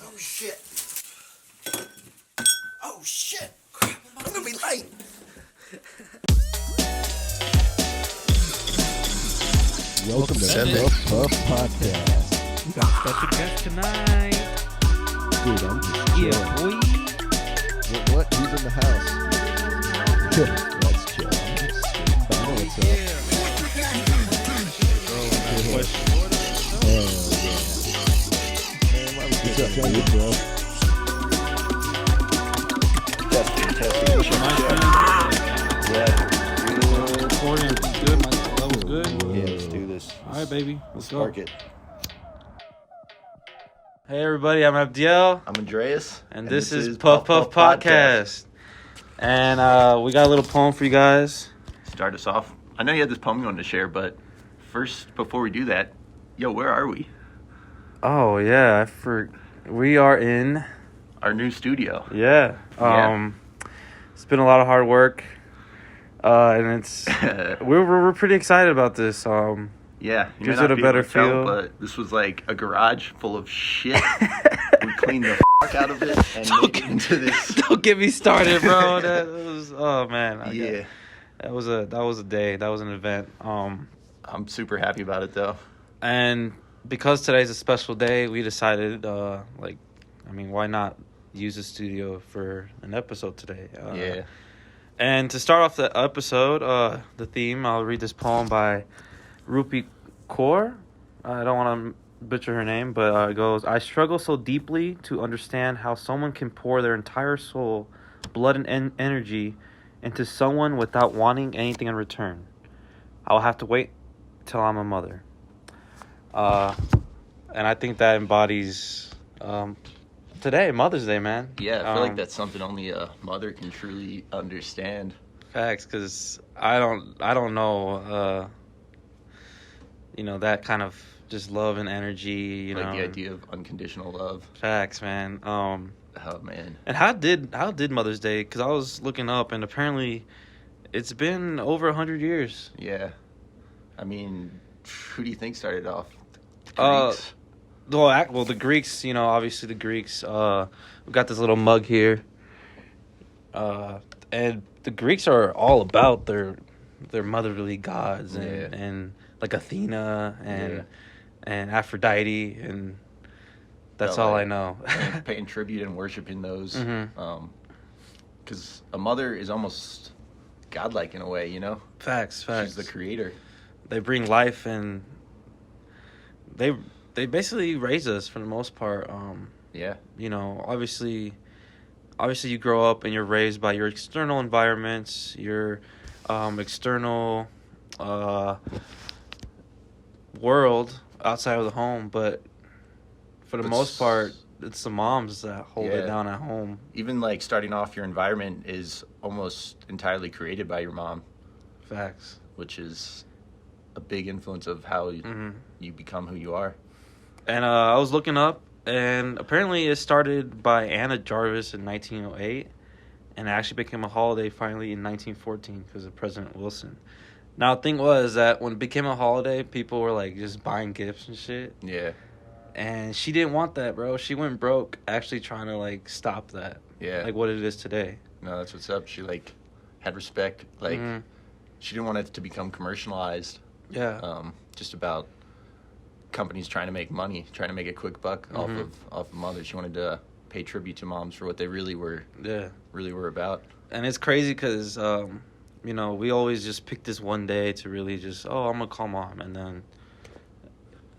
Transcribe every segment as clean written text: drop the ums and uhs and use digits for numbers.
Oh shit. Oh shit. Crap, I'm gonna be late. Welcome to the Puff Podcast. We got a special guest tonight. Dude, I'm just Yeah, chilling. boy. What? Who's in the house? That's chill. I'm just finding what's up. Hell yeah. Man, why was What's this up, on dude? bro? Recording, everything's good. My level's good. Yeah, let's do this. All right, baby. Let's go. Spark it. Hey, everybody. I'm Abdiel, I'm Andreas. and this is Puff Puff Podcast. And we got a little poem for you guys. Start us off. I know you had this poem you wanted to share, but first, before we do that, yo, where are we? Oh, yeah. We are in... Our new studio. Yeah. It's been a lot of hard work. And it's... we're pretty excited about this. Yeah, you Gives may not it a be better able to tell, feel. but this was like a garage full of shit. We cleaned the fuck out of it and made it into this. Don't get me started, bro. That was... Oh, man. Yeah, That was a day. That was an event. I'm super happy about it though. And because today's a special day, we decided, why not use the studio for an episode today? Yeah, And to start off the episode, the theme, I'll read this poem by Rupi Kaur. I don't want to butcher her name, but it goes, I struggle so deeply to understand how someone can pour their entire soul, blood, and energy into someone without wanting anything in return. I'll have to wait till I'm a mother. And I think that embodies today, Mother's Day, man. yeah. I feel like that's something only a mother can truly understand. Facts, because I don't know, that kind of just love and energy, Like the idea of unconditional love. Facts, man. Oh man. And how did Mother's Day? Because I was looking up, and apparently, it's been over 100 years. Yeah. I mean, who do you think started off? The Uh, Greeks? Well, the Greeks, obviously the Greeks. We got this little mug here, and the Greeks are all about their motherly gods and like Athena and Aphrodite, and that's all I know. Paying tribute and worshiping those. Mhm. Because a mother is almost godlike in a way, you know? Facts. She's the creator. They bring life, and they basically raise us for the most part. Yeah. Obviously you grow up and you're raised by your external environments, your external world outside of the home, but for the most part, it's the moms that hold it down at home. Even like starting off, your environment is almost entirely created by your mom, Facts. which is a big influence of how you become who you are. And I was looking up, and apparently it started by Anna Jarvis in 1908, and it actually became a holiday finally in 1914 because of President Wilson. Now, the thing was that when it became a holiday, people were like just buying gifts and shit. Yeah. And she didn't want that, bro. She went broke actually trying to like stop that. Yeah. Like what it is today. No, that's what's up. She like had respect. Like she didn't want it to become commercialized. Yeah. Just about companies trying to make money, trying to make a quick buck off of mothers. She wanted to pay tribute to moms for what they really were about. And it's crazy because, we always just pick this one day to really just, I'm going to call mom. And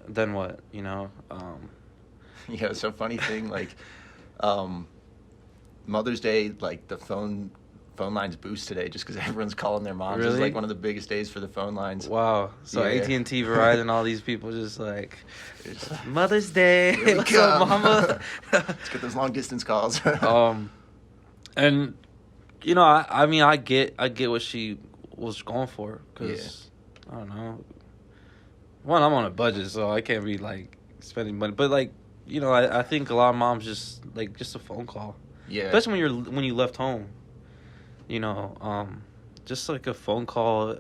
then what, Yeah, it's a funny thing. Like, Mother's Day, like the phone lines boost today just because everyone's calling their moms. Really? It's like one of the biggest days for the phone lines. Wow. So Yeah. AT&T, Verizon, all these people just like, Mother's Day. Here we What's come. up, mama? Let's get those long distance calls. And I get what she was going for because I don't know. One, I'm on a budget, so I can't be like spending money. But like, I think a lot of moms just like just a phone call, Yeah. especially when you left home. Just like a phone call,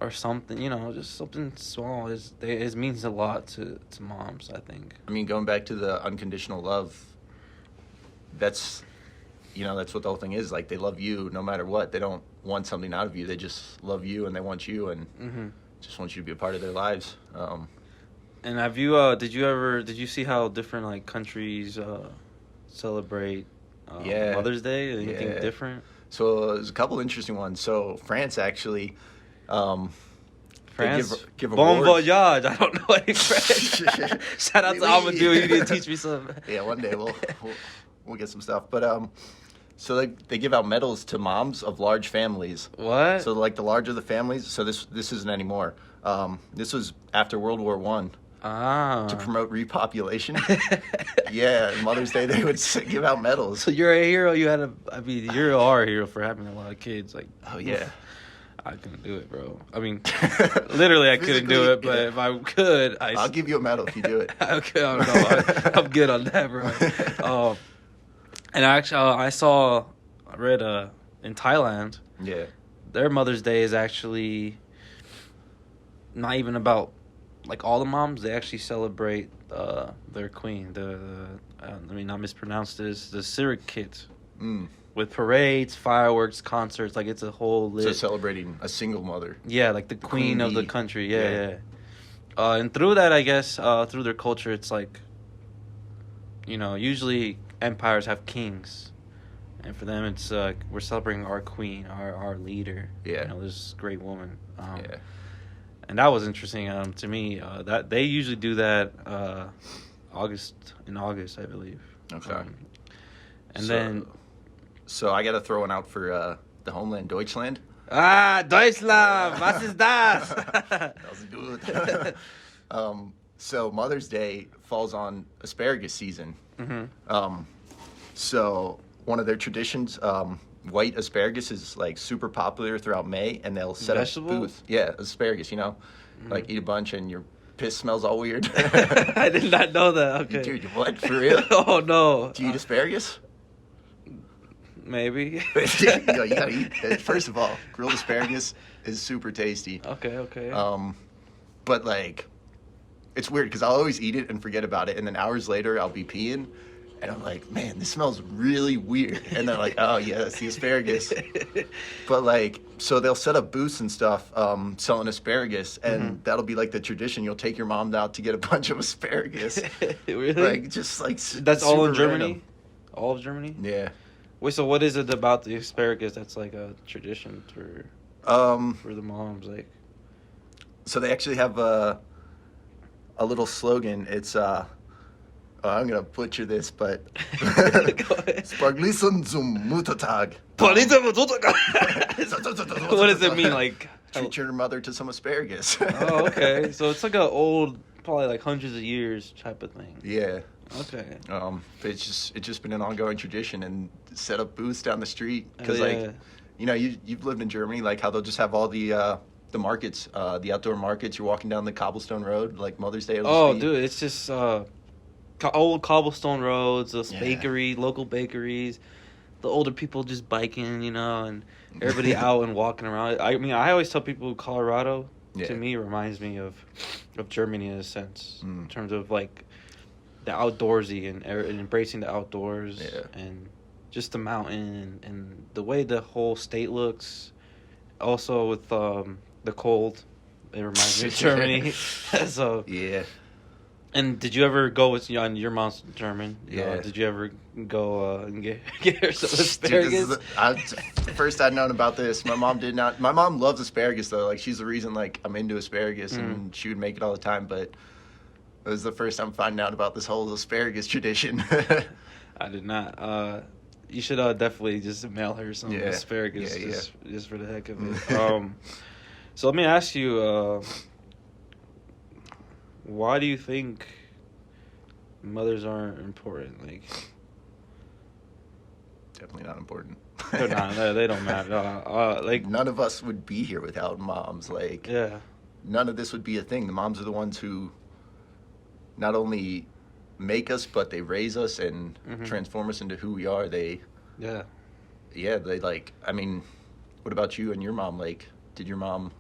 or something, you know, just something small it means a lot to moms, I think. I mean, going back to the unconditional love, that's what the whole thing is. Like, they love you no matter what. They don't want something out of you. They just love you, and they want you, and just want you to be a part of their lives. And have you did you see how different like countries celebrate Mother's Day? Anything different? So there's a couple interesting ones. So France actually, France, give Bon awards. voyage. I don't know any French. Shout out to Amadou. You need to teach me some. Yeah, one day we'll get some stuff. But so they give out medals to moms of large families. What? So like the larger the families. So this isn't anymore. This was after World War One. To promote repopulation. Yeah, Mother's Day they would give out medals. So you're a hero. You are a hero for having a lot of kids. Like, oh yeah, I couldn't do it, bro. I mean, literally, I couldn't do it. But if I could, I'll give you a medal if you do it. Okay, I don't know. I'm good on that, bro. And actually, I read in Thailand. Yeah. Their Mother's Day is actually not even about like all the moms. They actually celebrate their queen. Let me not mispronounce this. The Sirikit. With parades, fireworks, concerts. Like, it's a whole list. So celebrating a single mother. Yeah, like the queen of the country. Yeah. And through that, I guess, through their culture, it's like, you know, usually empires have kings. And for them, it's we're celebrating our queen, our leader. Yeah. You know, this great woman. Yeah. And that was interesting to me. That they usually do that in August, I believe. Okay. So I got to throw one out for the homeland, Deutschland. Deutschland, was ist das? That was good. So Mother's Day falls on asparagus season. So one of their traditions, white asparagus is like super popular throughout May, and they'll set up a booth. Yeah, asparagus, you know, like eat a bunch and your piss smells all weird. I did not know that. Okay. Dude, what? For real? Oh, no. Do you eat asparagus? Maybe. You gotta eat it. First of all, grilled asparagus is super tasty. Okay. But like, it's weird because I'll always eat it and forget about it, and then hours later I'll be peeing, and I'm like, man, this smells really weird. And they're like, oh yeah, that's the asparagus. But like, so they'll set up booths and stuff, selling asparagus, and that'll be like the tradition. You'll take your mom out to get a bunch of asparagus. Really? Like, just like that's all in Germany. Random. All of Germany. Yeah. Wait, so what is it about the asparagus that's like a tradition for the moms? Like, so they actually have a little slogan. It's I'm gonna butcher this, but Sparglisen zum Muttertag. What does it mean? Like, treat your mother to some asparagus. Oh, okay. So it's like an old, probably like hundreds of years type of thing. Yeah. Okay. It's just been an ongoing tradition, and set up booths down the street because like, you know, you've lived in Germany, like how they'll just have all the markets, the outdoor markets. You're walking down the cobblestone road like Mother's Day. Oh, dude, it's just old cobblestone roads, those local bakeries, the older people just biking, you know, and everybody out and walking around. I mean, I always tell people Colorado to me reminds me of Germany in a sense, in terms of like the outdoorsy and embracing the outdoors and just the mountain and the way the whole state looks. Also with the cold, it reminds me of Germany. So yeah. And did you ever go with your mom's German? Yeah. Did you ever go and get her some asparagus? Dude, first I'd known about this. My mom did not. My mom loves asparagus though. Like, she's the reason like I'm into asparagus, and she would make it all the time. But it was the first time finding out about this whole asparagus tradition. I did not. You should definitely just mail her some asparagus just for the heck of it. So let me ask you, why do you think mothers aren't important? Like, definitely not important. They're not. They don't matter. Like, none of us would be here without moms. Like, none of this would be a thing. The moms are the ones who not only make us, but they raise us and transform us into who we are. They like, I mean, what about you and your mom? Like, did your mom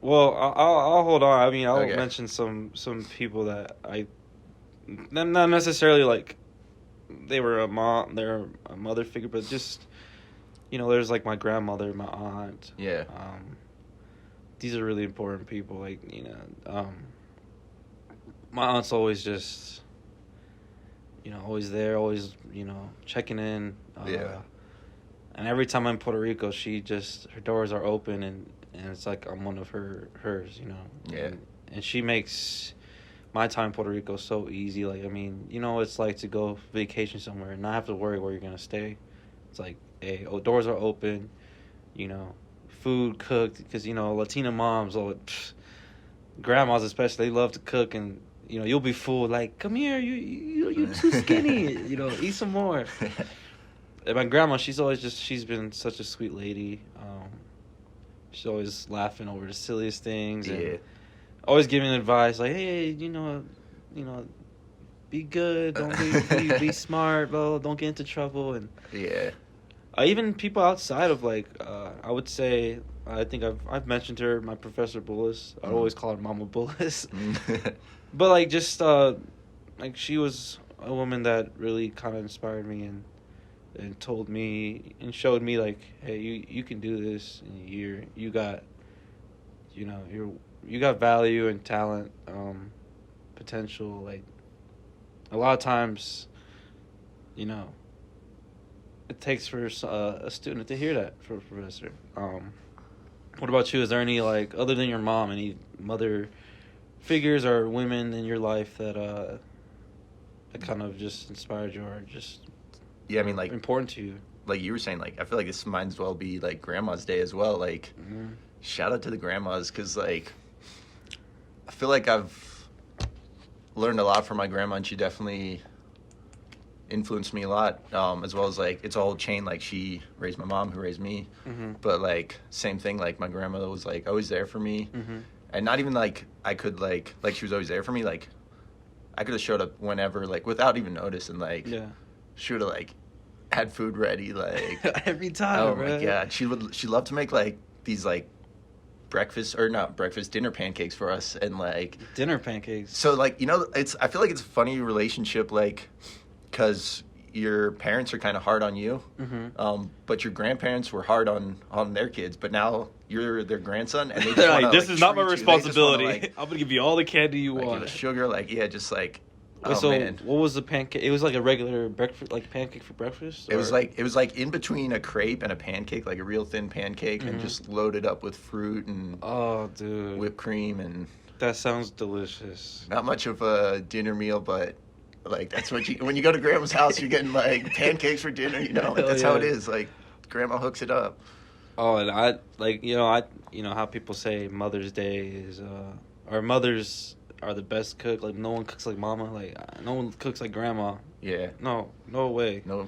Well, I'll hold on. I mean, I'll Okay. mention some people that not necessarily like they were they're a mother figure, but just there's like my grandmother, my aunt. Yeah. These are really important people. Like my aunt's always just always there, always checking in. Yeah. And every time I'm in Puerto Rico, her doors are open and it's like I'm one of hers. Yeah. And she makes my time in Puerto Rico so easy. Like, I mean, what it's like to go vacation somewhere and not have to worry where you're gonna stay. It's like, hey, doors are open, food cooked, because Latina moms, grandmas especially, they love to cook, and you'll be full. Like, come here, you too skinny, eat some more. And my grandma, she's been such a sweet lady. She's always laughing over the silliest things. And Yeah. always giving advice like, hey, be good, don't be smart, bro, don't get into trouble. And Yeah. even people outside of like, I would say, I think I've mentioned her, my Professor Bullis. I always call her Mama Bullis. But like just like she was a woman that really kind of inspired me and told me and showed me like, hey, you can do this. And you got you got value and talent, potential. Like a lot of times, it takes for a student to hear that from a professor. What about you? Is there any, like, other than your mom, any mother figures or women in your life that kind of just inspired you or just Yeah, I mean, like important to you? like you were saying, like I feel like this might as well be like Grandma's Day as well. Like, shout out to the grandmas, because like I feel like I've learned a lot from my grandma, and she definitely influenced me a lot. As well as like it's a whole chain. Like she raised my mom, who raised me, but like same thing. Like my grandmother was like always there for me, and not even like I could like she was always there for me. Like I could have showed up whenever, like without even noticing. Like she would have like had food ready, like every time. oh bro. my god, she loved to make like these like dinner pancakes for us, and like Dinner pancakes. so like I feel like it's a funny relationship, like because your parents are kind of hard on you, but your grandparents were hard on their kids, but now you're their grandson, and they just They're wanna, like, this like, is not my treat you. They just wanna, responsibility. like, I'm gonna give you all the candy you like, want. give us sugar, like yeah, just like Wait, oh so man. what was the pancake? It was like a regular breakfast, like pancake for breakfast. It was like in between a crepe and a pancake, like a real thin pancake, and just loaded up with fruit and oh, dude, whipped cream, and that sounds delicious. not much of a dinner meal, but like that's what when you go to grandma's house, you're getting like pancakes for dinner. Like, that's how it yeah. is. Like grandma hooks it up. Oh, and I like how people say Mother's Day is or mothers are the best cook. Like no one cooks like mama. Like no one cooks like grandma. Yeah. No way. No.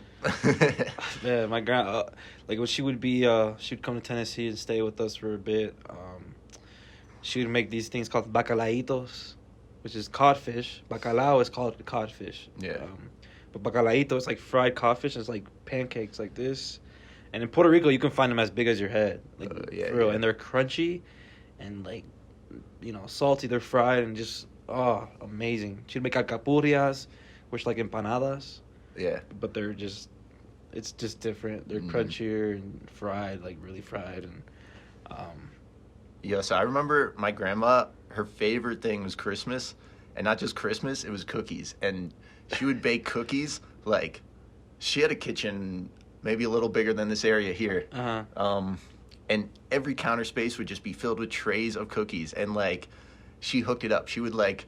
Yeah, my grandma, like when she would come to Tennessee and stay with us for a bit. She would make these things called bacalaitos, which is codfish. Bacalao is called codfish. Yeah. But bacalaito is like fried codfish. It's like pancakes like this. And in Puerto Rico, you can find them as big as your head. Like, yeah, for real. yeah. And they're crunchy and like, salty. They're fried and just, amazing. She'd make alcapurrias, which like empanadas. Yeah. But it's just different. They're crunchier and fried, like really fried. And Yeah, so I remember my grandma, her favorite thing was Christmas, and not just Christmas, it was cookies. And she would bake cookies, like, she had a kitchen maybe a little bigger than this area here. And every counter space would just be filled with trays of cookies. And, like, she hooked it up. She would, like,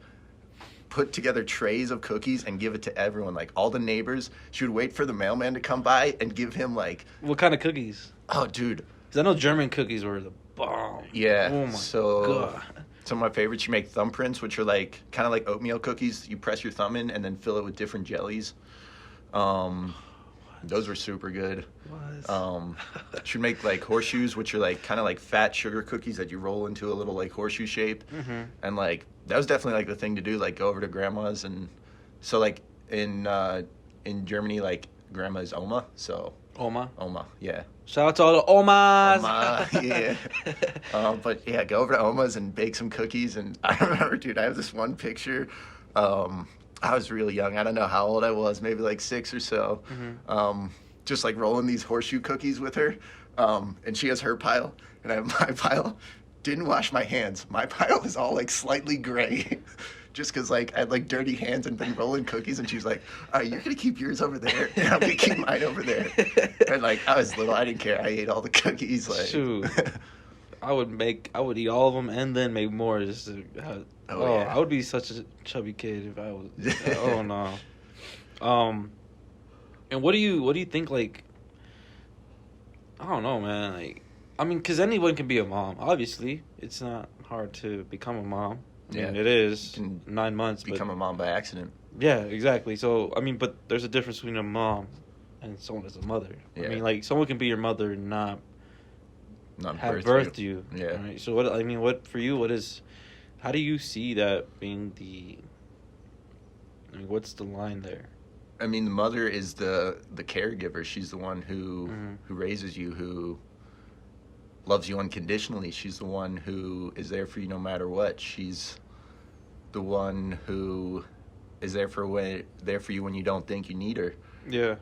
put together trays of cookies and give it to everyone, like, all the neighbors. She would wait for the mailman to come by and give him, like... what kind of cookies? Oh, dude. Because I know German cookies were the bomb. Yeah. Oh, my God. Some of my favorites, you make thumbprints, which are like kind of like oatmeal cookies. You press your thumb in and then fill it with different jellies. Those were super good. Should make like horseshoes, which are like kind of like fat sugar cookies that you roll into a little like horseshoe shape. And like that was definitely like the thing to do, like go over to grandma's. And so like in Germany, like grandma is Oma. So Oma. Oma, yeah. Shout out to all the Omas. Oma, yeah. But yeah, go over to Oma's and bake some cookies. And I remember, dude, I have this one picture. I was really young. I don't know how old I was, maybe like 6 or so. Just like rolling these horseshoe cookies with her. And she has her pile, and I have my pile. Didn't wash my hands. My pile is all like slightly gray. Just because like I had like dirty hands and been rolling cookies, and she was like, "All right, you're gonna keep yours over there, and I'm gonna keep mine over there." And like I was little, I didn't care. I ate all the cookies. Like, Shoot. I would eat all of them and then make more. Just to, yeah. I would be such a chubby kid if I was. Oh no. And what do you think? Like, I don't know, man. Like, I mean, because anyone can be a mom. Obviously, it's not hard to become a mom. I mean, Yeah. it is You can 9 months. become a mom by accident. Yeah, exactly. So I mean, but there's a difference between a mom and someone that's a mother. I Yeah. mean, like someone can be your mother and not Not have birthed birthed you. Yeah. Right? So what? I mean, what for you? What is? How do you see that being the? I mean, what's the line there? I mean, the mother is the caregiver. She's the one Mm-hmm. who raises you, who loves you unconditionally. She's the one who is there for you no matter what. She's the one who is there for you when you don't think you need her. Yeah.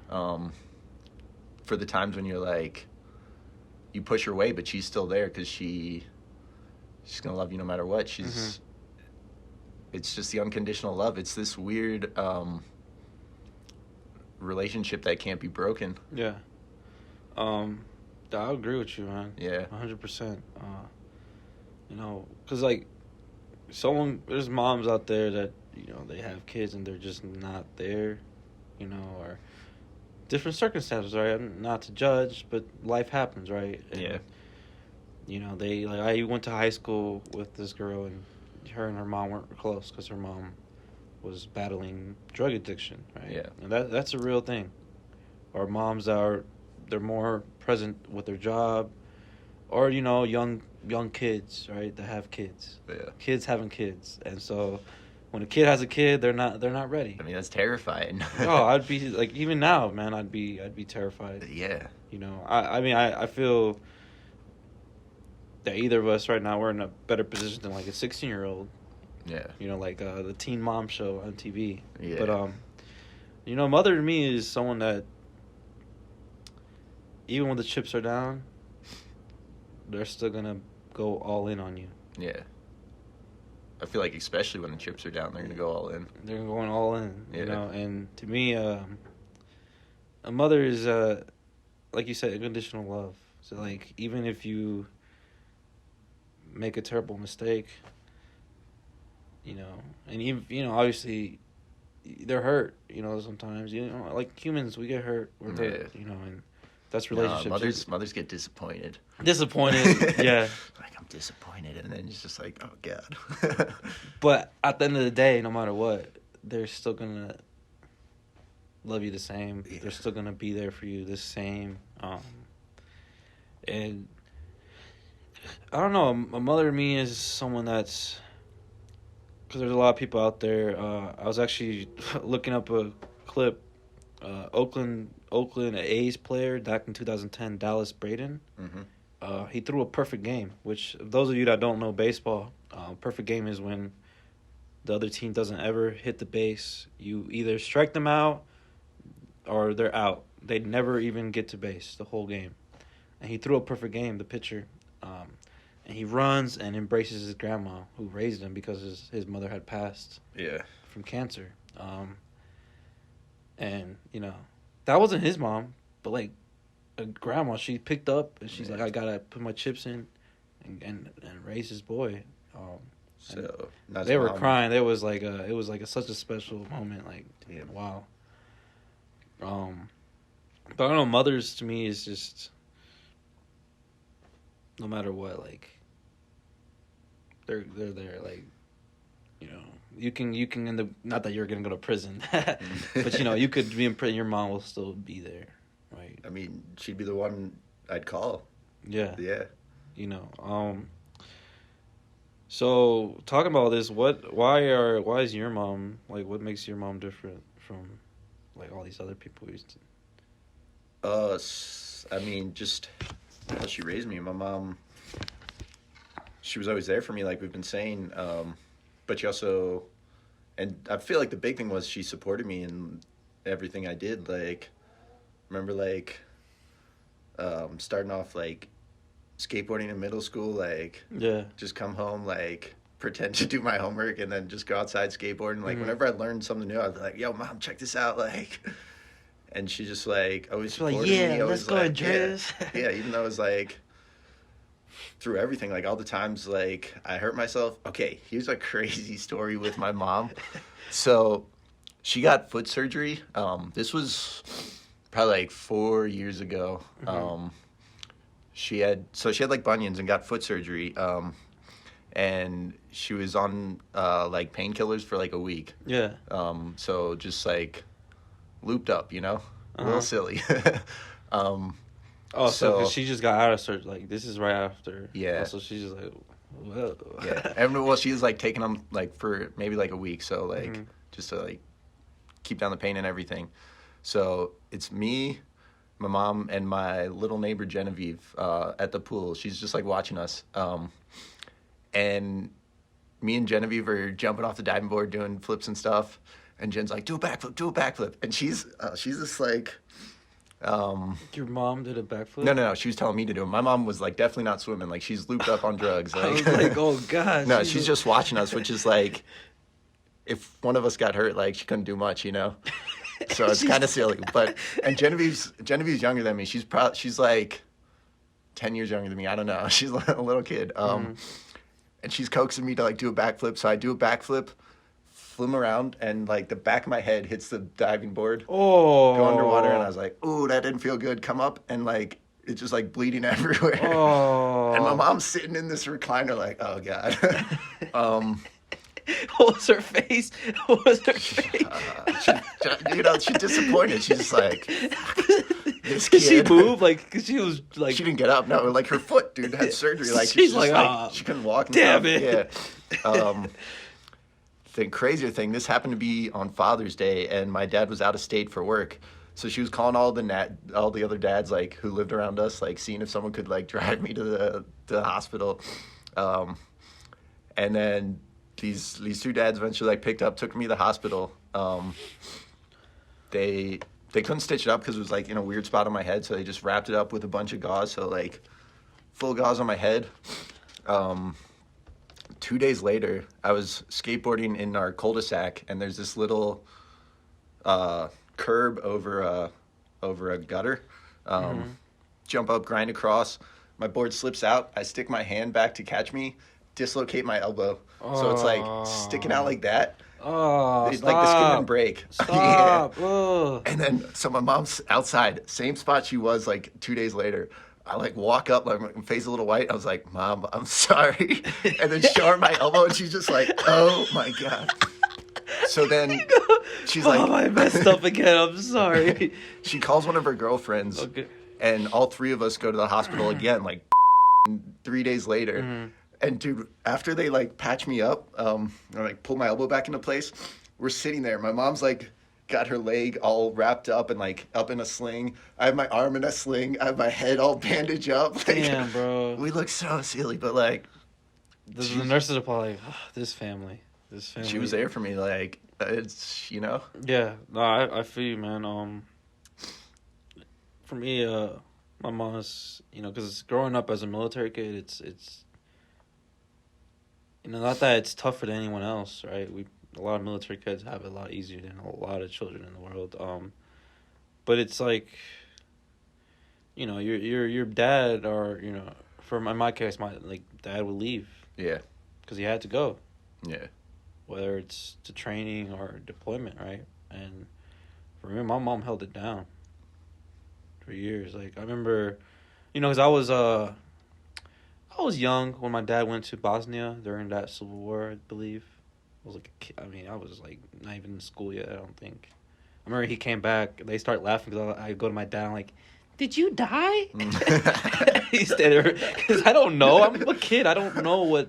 For the times when you're like, you push her away, but she's still there because she's gonna love you no matter what. It's just the unconditional love. It's this weird relationship that can't be broken. Yeah. I agree with you, man. Yeah. 100%. You know, because like, there's moms out there that they have kids and they're just not there, or different circumstances, right? Not to judge, but life happens, right? And, Yeah. I went to high school with this girl, and her and her mom weren't close because her mom was battling drug addiction, right? Yeah. And that's a real thing. Or moms they're more present with their job, or young kids, right? That have kids. Yeah. Kids having kids, and so when a kid has a kid, they're not ready. I mean, that's terrifying. Oh, I'd be like, even now, man, I'd be terrified. Yeah. I mean, I feel that either of us right now, we're in a better position than like a 16-year-old. Yeah. Like the Teen Mom show on TV. Yeah. But mother to me is someone that even when the chips are down, they're still gonna go all in on you. Yeah. I feel like especially when the chips are down, they're gonna go all in. They're going all in, Yeah. And to me, a mother is, like you said, unconditional love. So, like, even if you make a terrible mistake, and even, obviously, they're hurt, sometimes. Like humans, we get hurt. We're hurt, and that's relationships. Mothers get disappointed. Disappointed, yeah. Like, I'm disappointed, and then it's just like, oh god. But at the end of the day, no matter what, they're still gonna love you the same. Yeah. They're still gonna be there for you the same. And I don't know. A mother to me is someone that's, because there's a lot of people out there. I was actually looking up a clip. Oakland A's player back in 2010, Dallas Braden. Mm-hmm. He threw a perfect game, which those of you that don't know baseball, perfect game is when the other team doesn't ever hit the base. You either strike them out or they're out. They never even get to base the whole game. And he threw a perfect game, the pitcher. And he runs and embraces his grandma, who raised him because his mother had passed Yeah. from cancer. And, that wasn't his mom, but, like, a grandma, she picked up, and she's like, I gotta put my chips in and raise his boy. So They were crying. It was like such a special moment. Like, Damn. wow. But I don't know, mothers to me is just, no matter what, like, they're there, like, you can end up, not that you're gonna go to prison, but you could be in prison, your mom will still be there, right? I mean, she'd be the one I'd call. Yeah. Yeah. So talking about this, why is your mom, like, what makes your mom different from, like, all these other people I mean, just how she raised me. My mom, she was always there for me, like we've been saying. But she also, and I feel like the big thing was she supported me in everything I did. Like, remember, like, starting off, like, skateboarding in middle school, like, Yeah. just come home, like, pretend to do my homework and then just go outside skateboarding. Like, whenever I learned something new, I was like, yo, Mom, check this out. Like, and she just, like, always She's like, supported yeah, me. let's Always, go, like, Andreas. Yeah, even though it was, like, through everything, like, all the times, like, I hurt myself. Okay, here's a crazy story with my mom. So, she got foot surgery. This was probably, like, 4 years ago. She had like bunions and got foot surgery. And she was on like painkillers for like a week. Yeah. So just like looped up, you know, a little silly. Oh, so So- 'cause she just got out of surgery. Like, this is right after. Yeah. So she's just like, whoa. Yeah, and well, she was like taking them like for maybe like a week, so like just to like keep down the pain and everything. So it's me, my mom, and my little neighbor Genevieve at the pool. She's just like watching us, and me and Genevieve are jumping off the diving board doing flips and stuff. And Jen's like, do a backflip, and she's just like. Your mom did a backflip? No. She was telling me to do it. My mom was like definitely not swimming. Like she's looped up on drugs. I Like, was like, oh, God. no, she's just watching us, which is like, if one of us got hurt, like she couldn't do much, you know. So it's kind of silly. But and Genevieve's younger than me. She's like 10 years younger than me. I don't know. She's a little kid. And she's coaxing me to like do a backflip. So I do a backflip, flim around, and like the back of my head hits the diving board. Oh. Go underwater, and I was like, "Ooh, that didn't feel good." Come up, and like it's just like bleeding everywhere. Oh. And my mom's sitting in this recliner, like, "Oh God." What was her face? What was her face? She's disappointed. She's just like, this Did she kid. move? Like, 'cause she was like, She didn't get up. No, like her foot, dude, had surgery. Like She's she's like, like, "Ah, she couldn't walk. And damn stuff. it." Yeah. The crazier thing, this happened to be on Father's Day, and my dad was out of state for work. So she was calling all the other dads like who lived around us, like seeing if someone could like drive me to the hospital. And then these two dads eventually like picked up, took me to the hospital. They couldn't stitch it up because it was like in a weird spot on my head, so they just wrapped it up with a bunch of gauze. So like full gauze on my head. 2 days later, I was skateboarding in our cul-de-sac, and there's this little curb over a gutter. Jump up, grind across. My board slips out. I stick my hand back to catch me, dislocate my elbow. So it's like sticking out like that. oh, Like the skin didn't break. Yeah. Stop. Ugh. And then, so my mom's outside, same spot she was like 2 days later. I like walk up, like my face a little white. I was like, "Mom, I'm sorry." And then show her my elbow, and she's just like, "Oh my God." So then she's Mom, like, I messed up again. I'm sorry. she calls one of her girlfriends, Okay. and all three of us go to the hospital again, like 3 days later. And dude, after they like patch me up, or like pull my elbow back into place, we're sitting there. My mom's like got her leg all wrapped up and like up in a sling. I have my arm in a sling. I have my head all bandaged up. Like, Damn, bro. we look so silly, but like The nurses are probably like, this family. she was there for me. Like it's, you know. Yeah, no, I feel you, man. For me, my mom's, because growing up as a military kid, it's, not that it's tougher than anyone else, right? A lot of military kids have it a lot easier than a lot of children in the world. But it's like, your dad, or in my case, my dad would leave Yeah. because he had to go, Yeah. whether it's to training or deployment, right? And for me, my mom held it down for years. Like, I remember, because I was young when my dad went to Bosnia during that civil war, I believe. I was like a kid. I mean, I was like not even in school yet, I don't think. I remember he came back, they start laughing because I go to my dad, I'm like, "Did you die?" He's there because I don't know. I'm a kid. I don't know what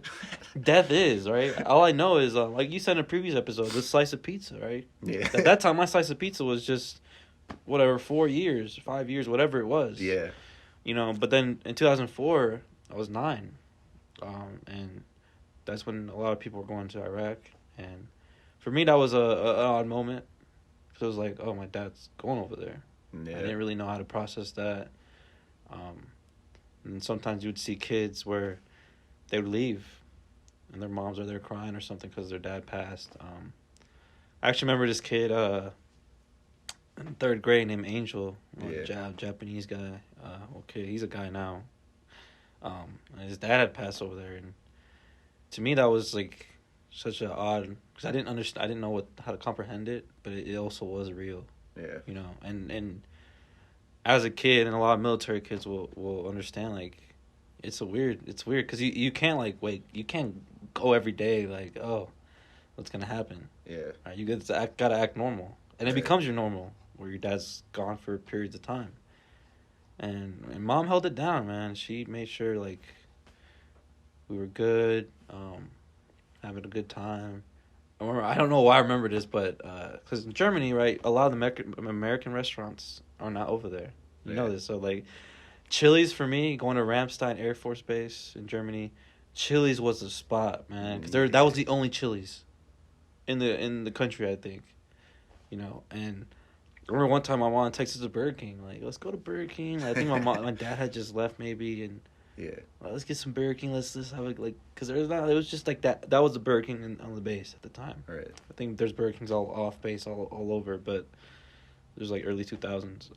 death is, right? All I know is, like you said in a previous episode, this slice of pizza, right? Yeah. At that time, my slice of pizza was just whatever, 4 years, 5 years, whatever it was. Yeah. You know, but then in 2004, I was 9. And that's when a lot of people were going to Iraq. And for me, that was an odd moment. So it was like, oh, my dad's going over there. Yeah. I didn't really know how to process that. And sometimes you would see kids where they would leave and their moms are there crying or something because their dad passed. I actually remember this kid in 3rd grade named Angel, Japanese guy. Okay, he's a guy now. And his dad had passed over there, and to me that was like such an odd, because I didn't understand, I didn't know how to comprehend it, but it also was real. Yeah. You know, and as a kid, and a lot of military kids will understand, like, it's weird because you can't like wait, you can't go every day like, oh, what's gonna happen? Yeah. Right, you gotta act normal, and it becomes your normal where your dad's gone for periods of time. And mom held it down, man. She made sure like we were good, having a good time. I don't know why I remember this, but because in Germany, right, a lot of the American restaurants are not over there. You know this, so like Chili's for me, going to Ramstein Air Force Base in Germany, Chili's was the spot, man, because that was the only Chili's in the country, I think. You know, and I remember one time my mom texted to Burger King, like, let's go to Burger King. I think my dad had just left maybe, and let's get some Burger King. Let's have it, like, because it was just like that. That was the Burger King on the base at the time. Right. I think there's Burger Kings all off base all over, but there's like early 2000s.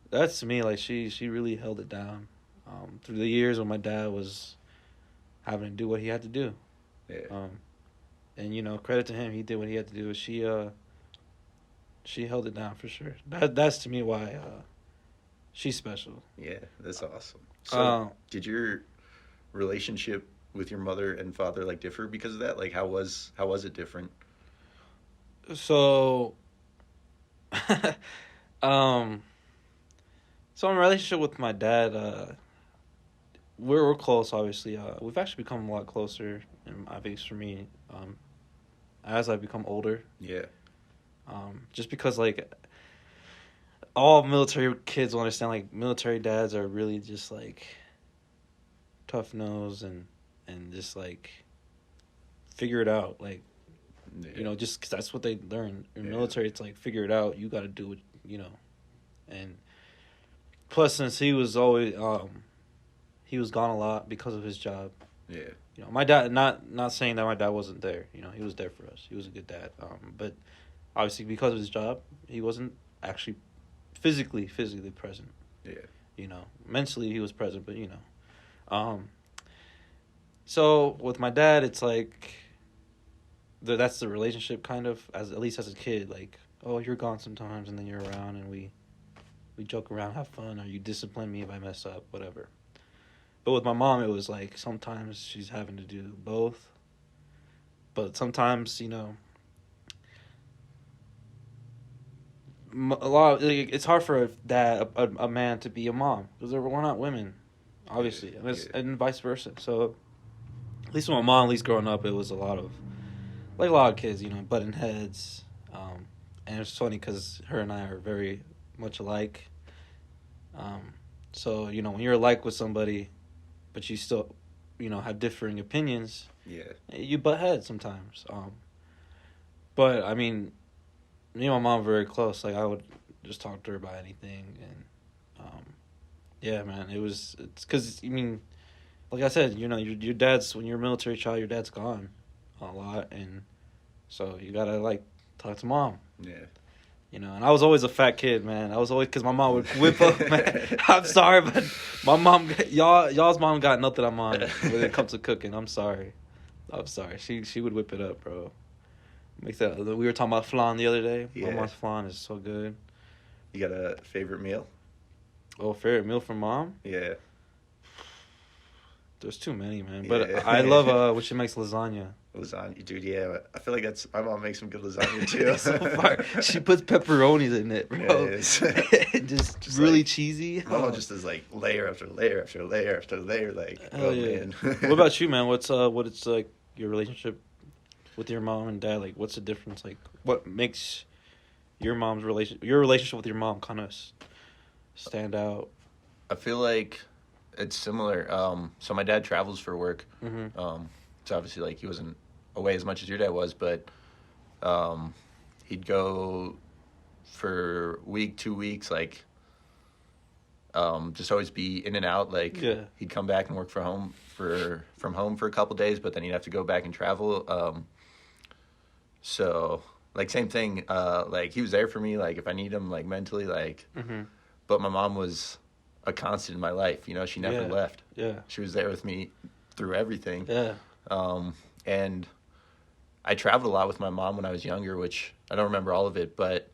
That's to me, like, she really held it down through the years when my dad was having to do what he had to do. Yeah. And you know, credit to him, he did what he had to do. She held it down for sure. That's to me why she's special. Yeah, that's awesome. So, did your relationship with your mother and father like differ because of that? Like, how was it different? So, so in relationship with my dad, we're close. Obviously, we've actually become a lot closer, and at least for me, as I've become older. Yeah. Just because, like, all military kids will understand, like, military dads are really just, like, tough-nosed and just, like, figure it out. Like, you know, just because that's what they learn. In military, it's, like, figure it out. You got to do it, you know. And plus, since he was always, he was gone a lot because of his job. Yeah. You know, my dad, not saying that my dad wasn't there. You know, he was there for us. He was a good dad. But obviously, because of his job, he wasn't actually physically present. Yeah. You know, mentally he was present, but you know. So with my dad, it's like that's the relationship kind of, at least as a kid. Like, oh, you're gone sometimes, and then you're around, and we joke around, have fun, or you discipline me if I mess up, whatever. But with my mom, it was like sometimes she's having to do both. But sometimes, you know, a lot. It's hard for a man to be a mom because we're not women, obviously, and vice versa. So, at least with my mom, at least growing up, it was a lot of kids, you know, butting heads. And it's funny because her and I are very much alike. So, you know, when you're alike with somebody, but you still, you know, have differing opinions. Yeah. You butt heads sometimes. But I mean, me and my mom were very close. Like, I would just talk to her about anything, and yeah, man, it's because, I mean, like I said, you know, your dad's, when you're a military child, your dad's gone a lot, and so you gotta, like, talk to mom. Yeah. You know, and I was always a fat kid, man. I was always, because my mom would whip up, man. I'm sorry, but my mom, y'all's mom got nothing on mine when it comes to cooking. I'm sorry. She would whip it up, bro. Make that. We were talking about flan the other day. Yeah. My mom's flan is so good. You got a favorite meal? Oh, favorite meal from mom? Yeah. There's too many, man. But Yeah. I love when she makes lasagna. Lasagna, dude. Yeah, I feel like my mom makes some good lasagna too. It's so fire. She puts pepperonis in it, bro. Yeah, it is. just really like, cheesy. My mom just does like layer after layer after layer after layer. Like, Hell yeah. man. What about you, man? What it's like your relationship with your mom and dad? Like, what's the difference? Like, what makes your relationship with your mom kind of stand out? I feel like it's similar. So my dad travels for work. Mm-hmm. So obviously, like, he wasn't away as much as your dad was, but he'd go for week, 2 weeks, like, just always be in and out. Like, Yeah. he'd come back and work from home for a couple days, but then he'd have to go back and travel. So, like, same thing. Like, he was there for me, like, if I need him, like, mentally, like. Mm-hmm. But my mom was a constant in my life. You know, she never Yeah. left. Yeah. She was there with me through everything. Yeah. And I traveled a lot with my mom when I was younger, which I don't remember all of it, but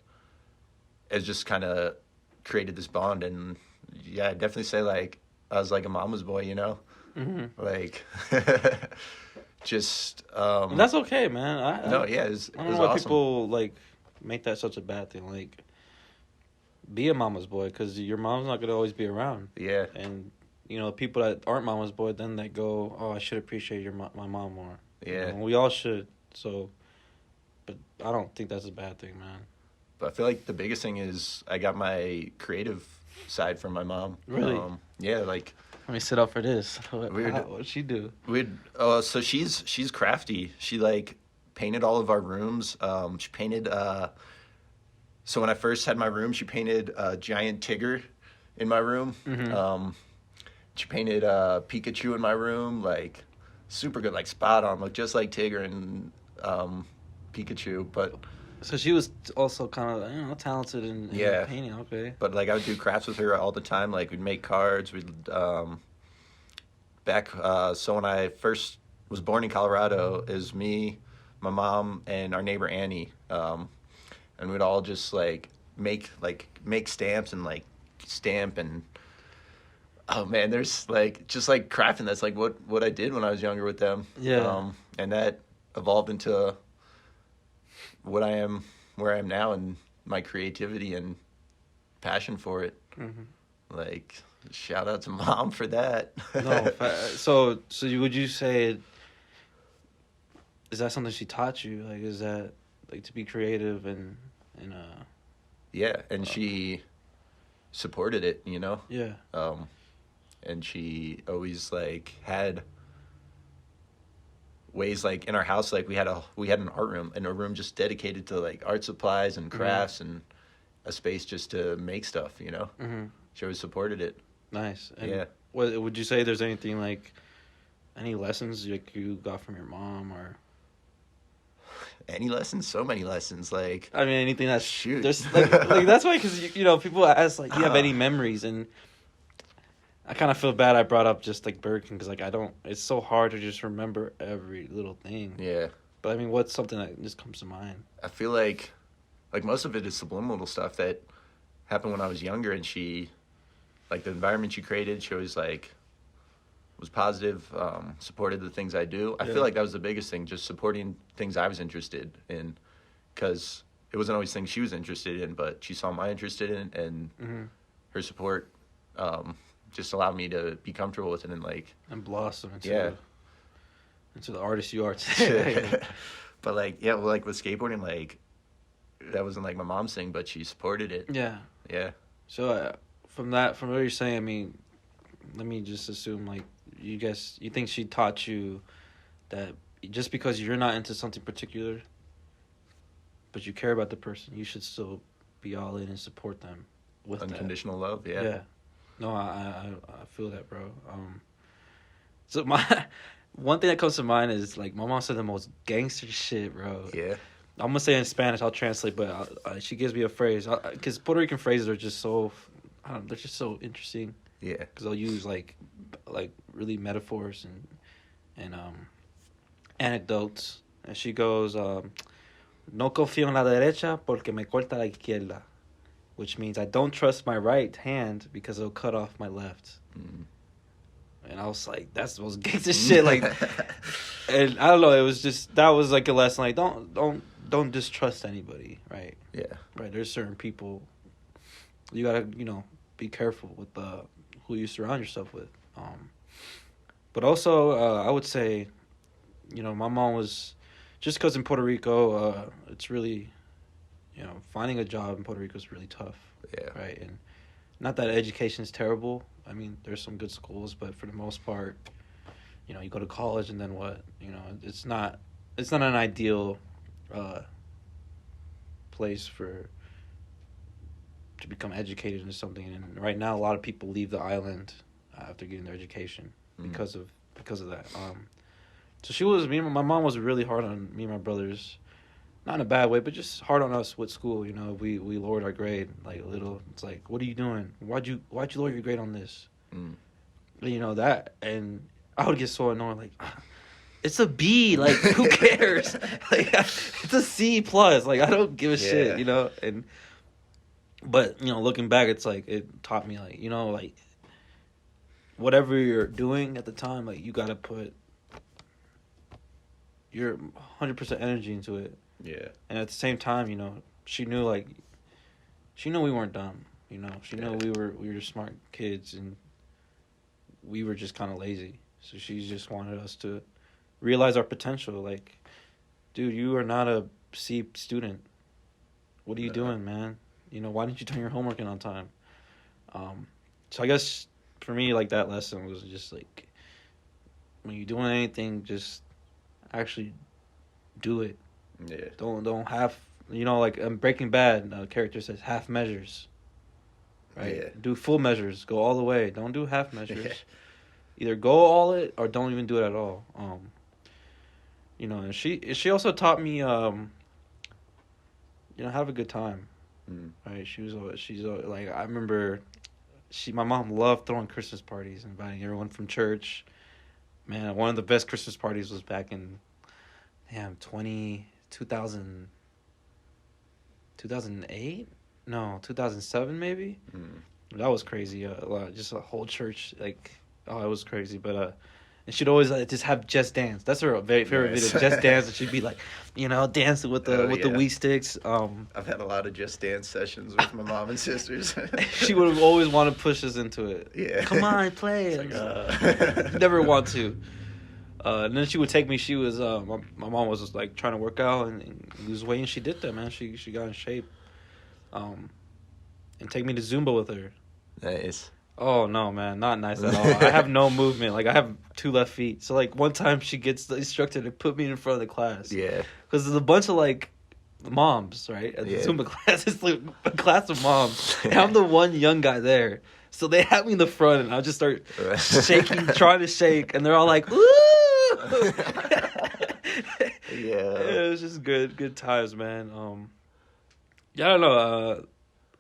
it just kind of created this bond. And yeah, I'd definitely say, like, I was like a mama's boy, you know? Mm-hmm. Like, just. And that's okay, man. No, yeah, it was I don't know awesome. why people like make that such a bad thing. Like, be a mama's boy, because your mom's not gonna always be around. Yeah, And you know, people that aren't mama's boy, then they go, "Oh, I should appreciate my mom more." yeah. You know, we all should. So, but I don't think that's a bad thing, man. But I feel like the biggest thing is I got my creative side from my mom. Really? Yeah, like. Let me sit up for this. Weird. What'd she do? So she's crafty. She, like, painted all of our rooms. She painted. So when I first had my room, she painted a giant Tigger in my room. Mm-hmm. She painted Pikachu in my room, like, super good, like, spot on, looked just like Tigger and Pikachu. So she was also kind of talented in Yeah. painting. Okay. But like, I would do crafts with her all the time. Like, we'd make cards. So when I first was born in Colorado, it was me, my mom, and our neighbor Annie. And we'd all just like make stamps and like stamp and. Oh man, there's like just like crafting. That's like what I did when I was younger with them. Yeah. And that evolved into what I am, where I am now, and my creativity and passion for it. Mm-hmm. Like, shout out to Mom for that. No. So would you say? Is that something she taught you? Like, is that like to be creative and Yeah, and she supported it, you know. yeah. And she always like had ways, like in our house, like we had an art room and a room just dedicated to like art supplies and crafts and a space just to make stuff, you know. Mm-hmm. She always supported it. Nice. And Yeah. What would you say? There's anything like any lessons like you got from your mom, or Any lessons? So many lessons. Like, I mean anything that's Shoot. There's like that's why, because you know, people ask like, do you have any memories, and I kind of feel bad I brought up just like Burger King, because like I don't. It's so hard to just remember every little thing. yeah. But I mean, what's something that just comes to mind? I feel like most of it is subliminal stuff that happened when I was younger, and she, like, the environment she created, she always like was positive, supported the things I do. I Yeah. feel like that was the biggest thing, just supporting things I was interested in, because it wasn't always things she was interested in, but she saw my interest in it, and Mm-hmm. her support just allowed me to be comfortable with it and like. And blossom into Yeah. into the artist you are today. But like, yeah, well, like with skateboarding, like that wasn't like my mom's thing, but she supported it. Yeah. Yeah. So from what you're saying, I mean, let me just assume like you think she taught you that just because you're not into something particular, but you care about the person, you should still be all in and support them with that. Unconditional love. Yeah. Yeah. No, I feel that, bro. So my one thing that comes to mind is like my mom said the most gangster shit, bro. Yeah. I'm gonna say it in Spanish. I'll translate, but she gives me a phrase because Puerto Rican phrases are just so, I don't know, they're just so interesting. Yeah. Because they'll use like really metaphors and anecdotes. And she goes, "No confío en la derecha porque me corta la izquierda," which means I don't trust my right hand because it'll cut off my left. Mm. And I was like, that's the most gangster shit. Like, and I don't know. It was just that was like a lesson. Like, don't distrust anybody, right? Yeah. Right. There's certain people you gotta be careful with who you surround yourself with. But also I would say, my mom was, just because in Puerto Rico it's really you know, finding a job in Puerto Rico is really tough. Yeah. Right. And not that education is terrible. I mean, there's some good schools, but for the most part, you know, you go to college and then what? You know, it's not an ideal place to become educated into something. And right now, a lot of people leave the island after getting their education because of that. So my mom was really hard on me and my brothers, not in a bad way, but just hard on us with school. You know, we lowered our grade like a little. It's like, what are you doing? Why'd you lower your grade on this? You know that, and I would get so annoyed. Like, it's a B. Like, who cares? Like, it's a C plus. Like, I don't give a shit. You know, but you know, looking back, it's like it taught me, like, you know, like whatever you're doing at the time, like you gotta put your 100% energy into it. Yeah. And at the same time, you know, she knew we weren't dumb. You know, she knew we were smart kids, and we were just kind of lazy. So she just wanted us to realize our potential. Like, dude, you are not a C student. What are you doing, man? You know, why didn't you turn your homework in on time? So I guess for me, like, that lesson was just like, when you're doing anything, just actually do it. Yeah. Don't have, you know, like Breaking Bad, the character says half measures. Right? Yeah. Do full measures. Go all the way. Don't do half measures. Yeah. Either go all it or don't even do it at all. You know, and she also taught me, you know, have a good time. Right? She's like, I remember my mom loved throwing Christmas parties, inviting everyone from church. Man, one of the best Christmas parties was back in 2008? No, 2007 maybe? That was crazy. Just a whole church, like, it was crazy. But and she'd always just have Just Dance. That's her very favorite video, Just Dance. And she'd be like, you know, dancing with the Wii sticks. I've had a lot of Just Dance sessions with my mom and sisters. She would always want to push us into it. Yeah. Come on, play. Like, Never want to. And then she would take me. She was my mom was just like trying to work out and lose weight, and she did that, man. She got in shape. And take me to Zumba with her. Nice. Oh no, man, not nice at all. I have no movement. Like, I have 2 left feet. So like one time she gets the instructor to put me in front of the class. Yeah. Because there's a bunch of like moms, right? At the Zumba class, it's like a class of moms. And I'm the one young guy there. So they have me in the front, and I'll just start shaking, trying to shake, and they're all like, "Ooh!" Yeah. It was just good times, man. Yeah, I don't know.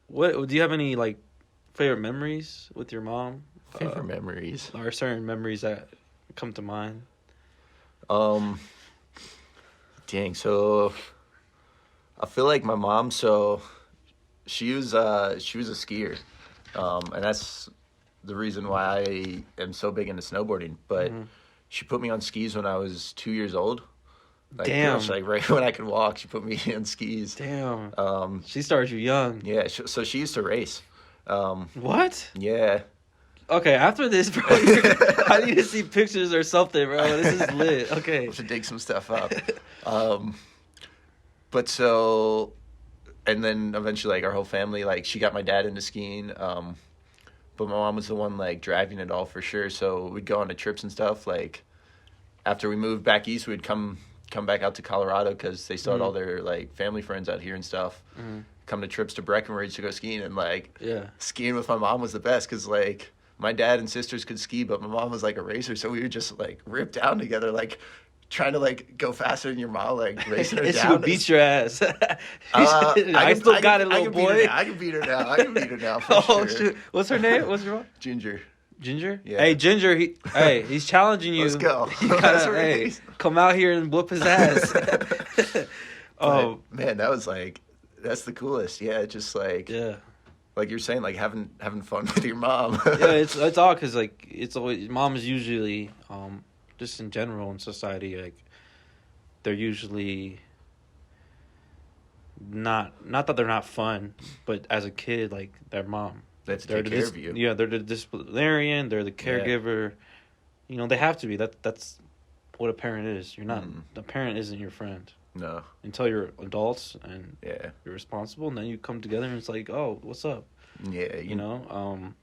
What do you have any like favorite memories with your mom? Favorite memories. Or certain memories that come to mind? Dang. So, I feel like my mom. So, she was a skier, and that's the reason why I am so big into snowboarding. But she put me on skis when I was 2 years old. Like, damn. Like right when I could walk, she put me on skis. Damn. She started you young. Yeah. So she used to race. What? Yeah. Okay, after this, bro, I need to see pictures or something, bro. This is lit. Okay. I have to dig some stuff up. But so, and then eventually, like, our whole family, like, she got my dad into skiing. But my mom was the one, like, driving it all for sure. So we'd go on to trips and stuff. Like, after we moved back east, we'd come back out to Colorado because they still had all their, like, family friends out here and stuff. Come to trips to Breckenridge to go skiing. And, like, skiing with my mom was the best because, like, my dad and sisters could ski, but my mom was, like, a racer. So we would just, like, rip down together, like, trying to, like, go faster than your mom, like, racing her and down. she would beat your ass. I still got it, little boy. I can beat her now. For sure. Shoot. What's her name? What's your mom? Ginger. Ginger? Yeah. Hey, Ginger, he's challenging you. Let's go. You gotta, come out here and whoop his ass. Oh, man, that was, like, that's the coolest. Yeah, just, like... Yeah. Like you're saying, like having fun with your mom. Yeah, it's all because, like, it's always... Moms usually, just in general in society, like, they're usually... Not that they're not fun, but as a kid, like, their mom. They have to take care of you. Yeah, they're the disciplinarian. They're the caregiver. Yeah. You know, they have to be. That's what a parent is. You're not. The parent isn't your friend. No. until you're adults and Yeah. you're responsible, and then you come together and it's like, oh, what's up? Yeah. You know,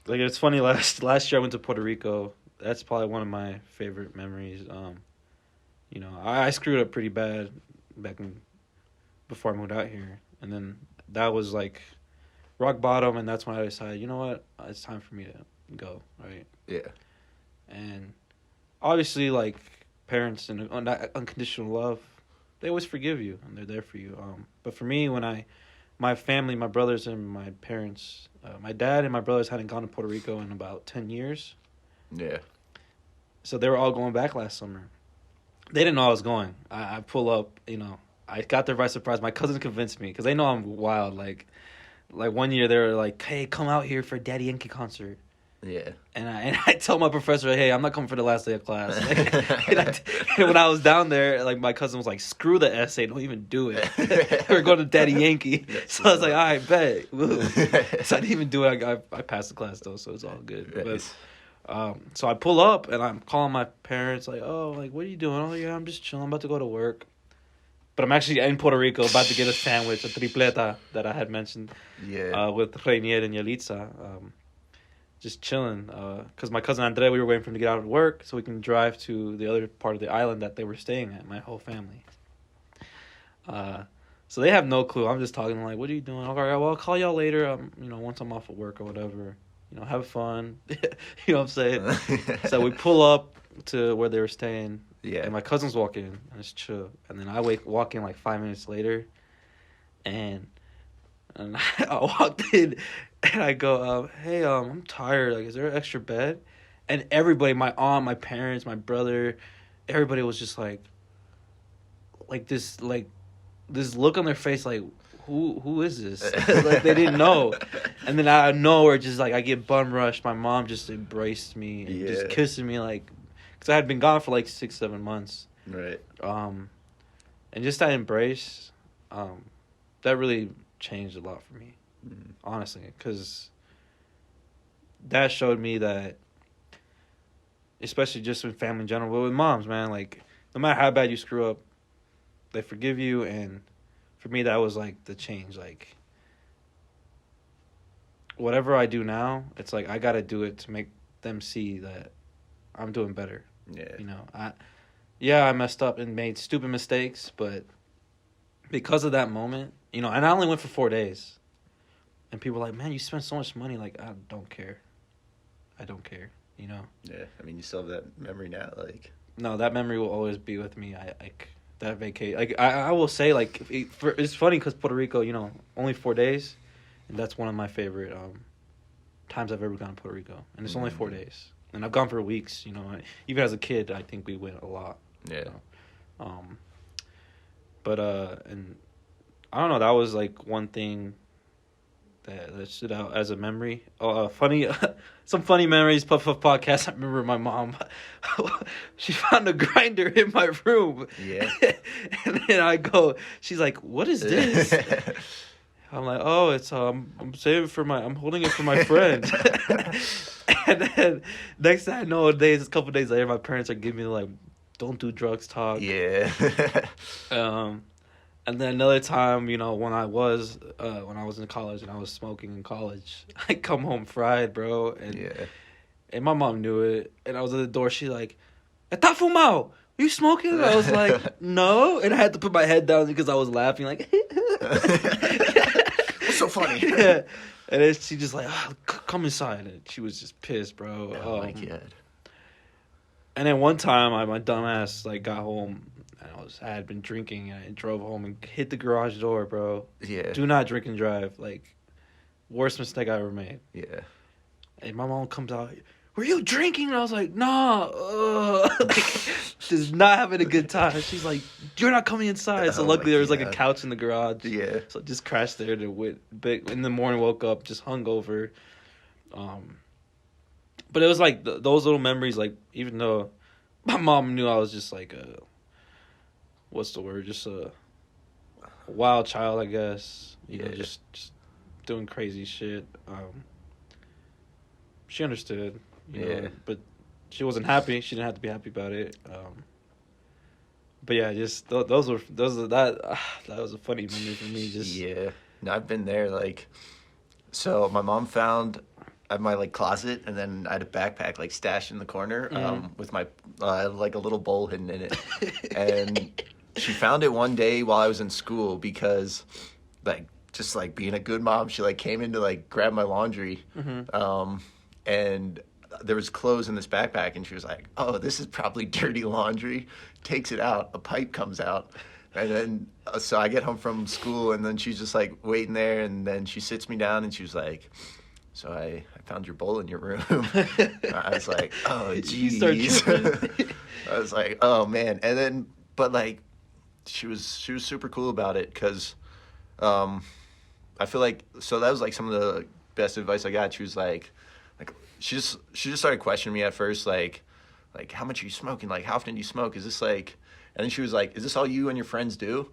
like it's funny. Last year I went to Puerto Rico. That's probably one of my favorite memories. You know, I screwed up pretty bad before I moved out here, and then that was like rock bottom, and that's when I decided, you know what, it's time for me to go, right? Yeah. And obviously, like parents and unconditional love, they always forgive you and they're there for you. But for me, my family, my brothers and my parents, my dad and my brothers hadn't gone to Puerto Rico in about 10 years. Yeah. So they were all going back last summer. They didn't know I was going. I pull up, you know, I got there by surprise. My cousin convinced me because they know I'm wild. Like 1 year they were like, hey, come out here for Daddy Yankee concert. Yeah. And I tell my professor, hey, I'm not coming for the last day of class. And when I was down there, like my cousin was like, screw the essay, don't even do it. We're going to Daddy Yankee. So I was like, all right, bet. Woo. So I didn't even do it. I passed the class though, so it's all good. Nice. But so I pull up and I'm calling my parents like, oh, like what are you doing? Oh yeah, I'm just chilling. I'm about to go to work. But I'm actually in Puerto Rico about to get a sandwich, a tripleta that I had mentioned. Yeah. With Rainier and Yalitza. Just chilling, because my cousin Andre, we were waiting for him to get out of work so we can drive to the other part of the island that they were staying at, my whole family. So they have no clue. I'm just talking like, what are you doing? All right, well, I'll call y'all later, you know, once I'm off of work or whatever. You know, have fun. You know what I'm saying? So we pull up to where they were staying, Yeah. and my cousins walk in, and it's chill. And then I walk in like 5 minutes later, and I walked in, and I go, hey, I'm tired. Like, is there an extra bed? And everybody, my aunt, my parents, my brother, everybody was just like this look on their face, like, who is this? Like, they didn't know. And then out of nowhere, just like I get bum rushed. My mom just embraced me and just kissing me, like, because I had been gone for like 6-7 months. Right. And just that embrace, that really changed a lot for me, honestly, because that showed me that, especially just with family in general, but with moms, man, like, no matter how bad you screw up, they forgive you. And for me, that was like the change. Like, whatever I do now, it's like I gotta do it to make them see that I'm doing better. Yeah. You know, I messed up and made stupid mistakes, but because of that moment, you know, and I only went for 4 days, and people were like, man, you spent so much money. Like, I don't care, you know. Yeah. I mean, you still have that memory now, like. No, that memory will always be with me. That vacation. Like, I will say, like, it's funny because Puerto Rico, you know, only 4 days, and that's one of my favorite times I've ever gone to Puerto Rico, and it's only 4 days, and I've gone for weeks. You know, even as a kid, I think we went a lot. Yeah. So, but and I don't know. That was like one thing that stood out as a memory. Funny, some funny memories. Puff Puff podcast. I remember my mom. She found a grinder in my room. Yeah. And then I go. She's like, "What is this?" I'm like, "Oh, it's I'm saving for I'm holding it for my friend." And then next thing I know, a couple days later, my parents are giving me like, "Don't do drugs talk." Yeah. And then another time, you know, when I was in college and I was smoking in college, I come home fried, bro, and my mom knew it, and I was at the door. She's like, "Está fumado? Are you smoking?" And I was like, "No," and I had to put my head down because I was laughing, like, What's so funny? Yeah. And then she just like, come inside, and she was just pissed, bro. Oh my god. And then one time, my dumb ass like got home. I had been drinking, and I drove home and hit the garage door, bro. Yeah. Do not drink and drive. Like, worst mistake I ever made. Yeah. And my mom comes out, "Were you drinking?" And I was like, "Nah." Like, she's not having a good time. She's like, "You're not coming inside." So luckily there was like a couch in the garage. Yeah. So I just crashed there in the morning, woke up just hungover. But it was like those little memories. Like, even though my mom knew I was just like what's the word? Just a wild child, I guess. You know, just doing crazy shit. She understood, you know, but she wasn't happy. She didn't have to be happy about it. But yeah, just those were that was a funny memory for me. Just Yeah. No, I've been there. Like, so my mom found at my like closet, and then I had a backpack like stashed in the corner with my like a little bowl hidden in it, and she found it one day while I was in school because like just like being a good mom, she like came in to like grab my laundry, and there was clothes in this backpack, and she was like, "Oh, this is probably dirty laundry." Takes it out, a pipe comes out, and then so I get home from school, and then she's just like waiting there, and then she sits me down, and she was like, "So I found your bowl in your room." I was like, "Oh, You start jeez." I was like, "Oh man," and then but like she was super cool about it because I feel like so that was like some of the best advice I got. She was like she just started questioning me at first, like how much are you smoking? Like how often do you smoke? Is this like? And then she was like, "Is this all you and your friends do?"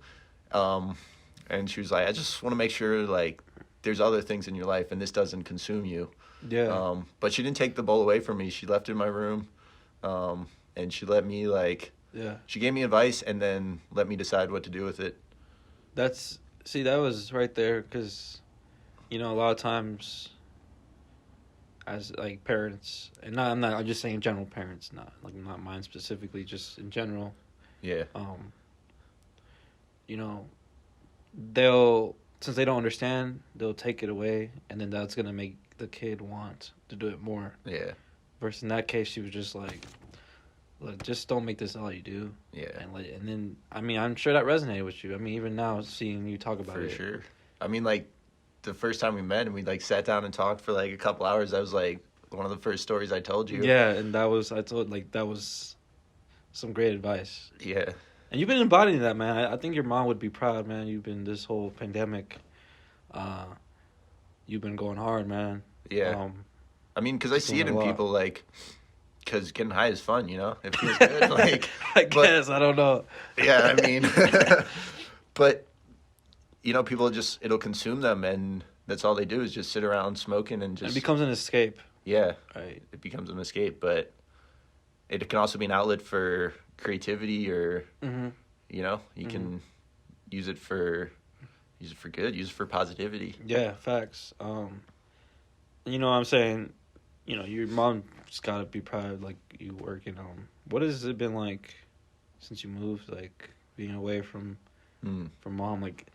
And she was like, "I just want to make sure like there's other things in your life and this doesn't consume you." yeah. But she didn't take the bowl away from me. She left it in my room, and she let me like Yeah. she gave me advice and then let me decide what to do with it. That was right there because, a lot of times, as like parents, and I'm just saying general parents, not mine specifically, just in general. Yeah. They'll since they don't understand, they'll take it away, and then that's gonna make the kid want to do it more. Yeah. Versus in that case, she was just like, "Look, just don't make this all you do." Yeah. And then I'm sure that resonated with you. even now seeing you talk about For it. sure. I mean, like, the first time we met and we, like, sat down and talked for, like, a couple hours, that was, like, one of the first stories I told you. Yeah, and that was some great advice. Yeah. And you've been embodying that, man. I think your mom would be proud, man. You've been this whole pandemic. You've been going hard, man. Yeah. I mean, because I see it in doing a lot. people, like, because getting high is fun, you know? It feels good. Like, I guess, I don't know. yeah, I mean, but, people just, it'll consume them, and that's all they do is just sit around smoking and just. It becomes an escape. Yeah. Right. It becomes an escape, but it can also be an outlet for creativity or, Mm-hmm. you can use it for good, use it for positivity. Yeah, facts. You know what I'm saying? Your mom's got to be proud, like, you working. What has it been like since you moved, like, being away from mom? Like,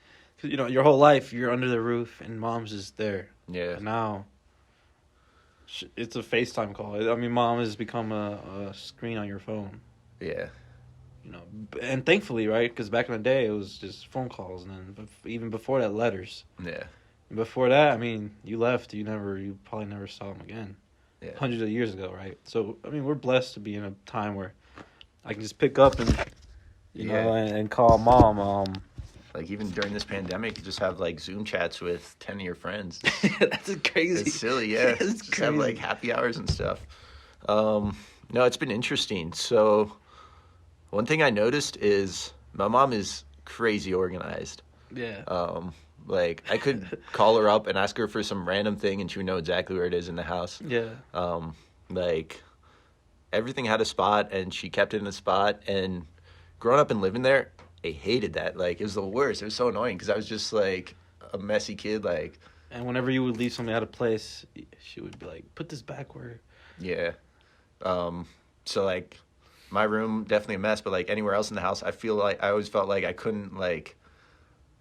'cause, your whole life, you're under the roof, and mom's just there. Yeah. And now, it's a FaceTime call. I mean, mom has become a screen on your phone. Yeah. And thankfully, right? Because back in the day, it was just phone calls, and then even before that, letters. Yeah. And before that, you left. You probably never saw him again. Yeah. Hundreds of years ago, right? So, we're blessed to be in a time where I can just pick up and, and call mom. Like, even during this pandemic, you just have, like, Zoom chats with 10 of your friends. That's crazy. It's silly, yeah. It's just have, like, crazy. happy hours and stuff. No, it's been interesting. So, one thing I noticed is my mom is crazy organized. Yeah. Like, I could call her up and ask her for some random thing, and she would know exactly where it is in the house. Yeah. Like, everything had a spot, and she kept it in a spot. And growing up and living there, I hated that. Like, it was the worst. It was so annoying because I was just, like, a messy kid. Like, And whenever you would leave something out of place, she would be like, "Put this back where." yeah. So, like, my room, definitely a mess, but, like, anywhere else in the house, I always felt like I couldn't, like,